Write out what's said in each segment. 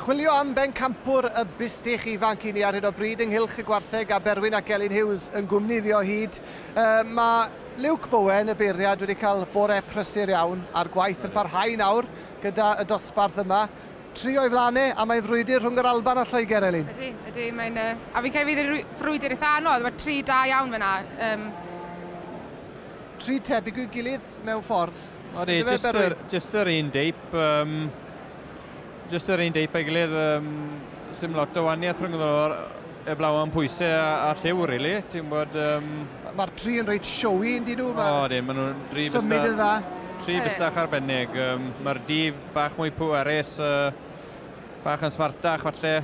Chwilio am bencampwr y Bustych Ifanc I ni ar hyn o bryd ynghylch y gwartheg a Berwyn ac Elin Hughes yn gwmnifio hyd. Mae Luke Bowen, y beiriad, wedi cael bore prysur iawn a'r gwaith yn parhau nawr gyda y dosbarth yma. 3 o'i flanau a mae frwydr rhwng yr Alban a Lloegr, Elin. Ydy, mae'n... A fi'n cael fydd frwydr eitha anodd, mae 3 da iawn fyna. 3 tebyg i'w gilydd mewn ffordd. Ydy, just yr un deip. Just yr un deip ei gilydd. Sym lot o waniaeth rhwng y blaw am pwysau a lliw, really. Mae'r 3 yn reit siowi, ynddi nhw? Ydy, maen nhw'n 3 symud yn dda. 3 bystach arbennig. Mae'r di bach mwy pwerus, bach yn smartach falle.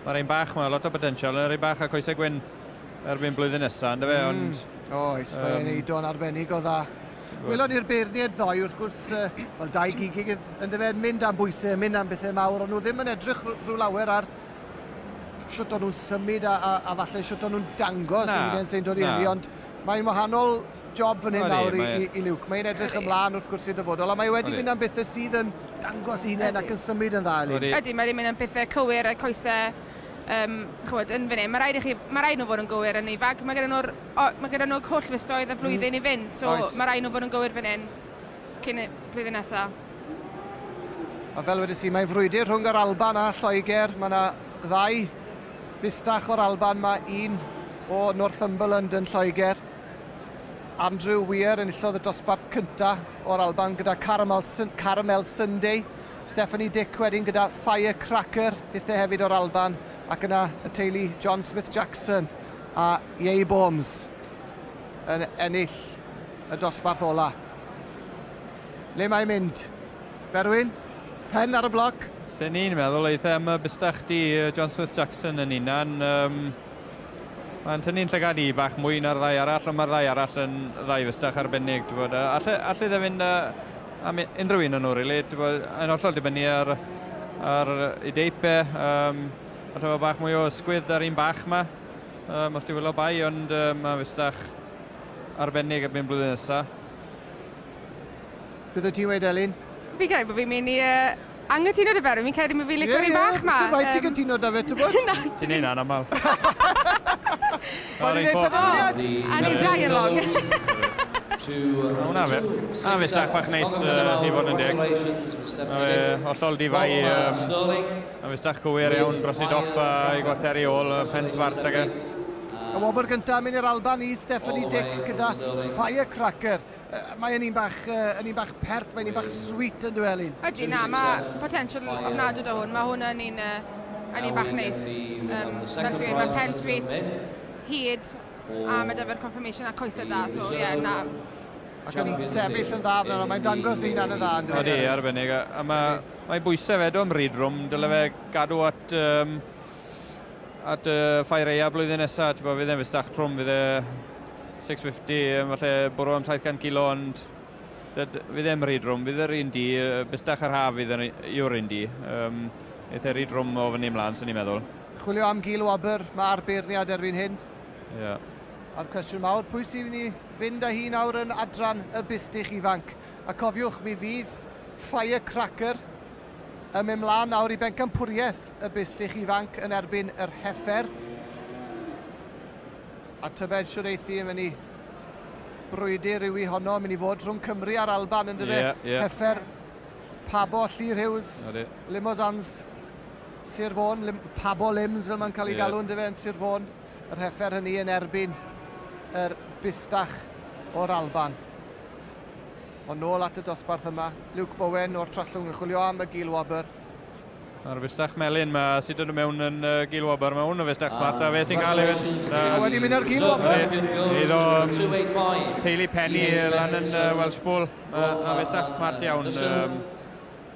Mae'r un bach, mae lot o potensial. Yr un bach a coesau gwyn erbyn blwyddyn nesaf, ynddo fe, ond... Oes, mae'n neud o'n arbennig o dda. Welon ni'r beirniad ddoi, wrth gwrs, wel 2 gigydd yn dyfed mynd am bwysau, mynd am bethau mawr, ond nhw ddim yn edrych rhyw lawer ar siwt o'n nhw'n symud a falle siwt o'n nhw'n dangos yn sy'n dod i hynny, ond mae'n wahanol job fan hyn nawr i Luke. Mae'n edrych ymlaen wrth gwrs i'r dyfodol, a mae wedi mynd am bethau sydd yn dangos hunain ac yn symud yn dda. Ydy, mae'n mynd am bethau cywir a coesau yn fan hyn. Mae rhaid nhw fod yn gywir yn ifanc. Mae gyda nhw holl fysoedd y blwyddyn i fynd, so mae rhaid nhw fod yn gywir fan hyn cyn y blwyddyn nesaf. A fel wedi si, mae frwydr rhwng yr Alban a Lloegr. Mae yna 2 bystach o'r Alban, mae 1 o Northumberland yn Lloegr. Andrew Weir yn illodd y dosbarth cyntaf o'r Alban gyda Caramel Sunday. Stephanie Dick wedyn gyda Firecracker, bethau hefyd o'r Alban. Ac yna y teulu John Smith-Jackson a Yay Bombs yn ennill y dosbarth ola. Le mae'n mynd? Berwyn? Pen ar y bloc? Sy'n ni'n meddwl, eitha am y bystach di John Smith-Jackson yn unan. Mae'n tynnu'n llygad i bach mwy na'r 2 arall, ond mae'r 2 arall yn 2 bystach arbennig. Allu dde fynd am unrhyw un yn nhw, rili. Yn hollol dibynnu ar ei deipau. Allu bach mwy o ysgwydd ar un bach yma. Os di wylo bai, ond mae bystach arbennig erbyn blwyddyn nesaf. Beth o ti'n weid, Elin? Fi'n credu bod fi'n mynd i angytuno dy Berwyn. Fi'n credu bod fi'n licio rhi bach yma. Sy'n rhaid ti gytuno da fe, ti'n bod? Ti'n ein anamal. Mae'n gwneud penderfyniad? A ni'n rai yn long. Hwna fe. A bystach bach neis i fod yn deg. Hollol difau. A bystach gywir iawn dros i dop i gwarteri ôl pen swart ag e. Y wobr gyntaf mynd i'r Alban i Stephanie Dick gyda Firecracker. Mae'n un bach pert, mae'n un bach sweet yn dwelyn. Ydy, na, mae potensial ofnadwy o hwn. Mae hwn yn un bach neis. Fel dwi'n mae'n pen sweet, hyd, a mae dyfer confirmation a coesau da, so ie, na. Ac yn sefyll yn dda, mae'n dangos un yn y dda. Ydy, arbennig. A mae bwysau fed o'n rhydrwm, dyle fe gadw at ffaireia blwyddyn nesaf. Fydd e'n fystach trwm, fydd e 650, falle bwrw am 700 kilo, ond fydd e'n rhydrwm. Fydd e'r un di, bystach ar haf fydd yw'r un di. Eith e'r rhydrwm o fyny ymlaen, sy'n ni'n meddwl. Chwilio am gilwobr, mae'r beirniad erbyn hyn. Ie. A'r cwestiwn mawr, pwy sy'n mynd i fynd â hi nawr yn adran y Bustych Ifanc? A cofiwch, mi fydd Firecracker yn mynd mlaen nawr i Pencampwriaeth y Bustych Ifanc yn erbyn yr Heffer. A tybed siwr eithi yn mynd i brwydyr yw i honno, mynd i fod rhwng Cymru a'r Alban yn dyfe. Heffer, Pabo, Llyr Hughes, Limosans, Sir Fôn, Pabo Lims fel mae'n cael ei galw yn dyfe yn Sir Fôn. Yr Heffer hynny yn erbyn yr bystach o'r Alban. Ond nôl at y dosbarth yma, Luke Bowen o'r Trallwng yn chwilio am y gilwobr. A'r bystach melyn ma sydd yn mewn yn gilwobr, mae hwn o bystach smart, a fe sy'n cael ei fynd. A wedi mynd ar gilwobr. Iddo teulu Penny lan yn Welsh Bull, a bystach smart iawn.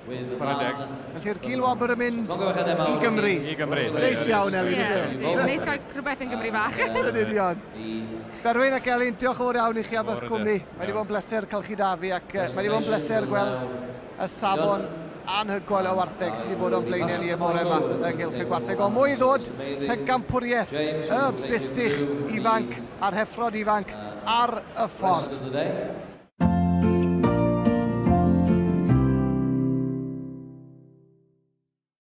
Felly'r gilwobr yn mynd i Gymru. I Gymru. Neis iawn, Elin. Neis gael rhywbeth yn Gymru fach. Ydy. Berwyn ac Elin, diolch yn fawr iawn i chi am eich cwmni. Mae wedi bod yn bleser cael chi da fi ac mae wedi bod yn bleser gweld y safon anhygoel o wartheg sydd wedi bod o'n blaenau ni y bore yma yng nghylch y gwartheg. O mwy ddod, Pencampwriaeth, y Bustych Ifanc a'r heffrod ifanc ar y ffordd.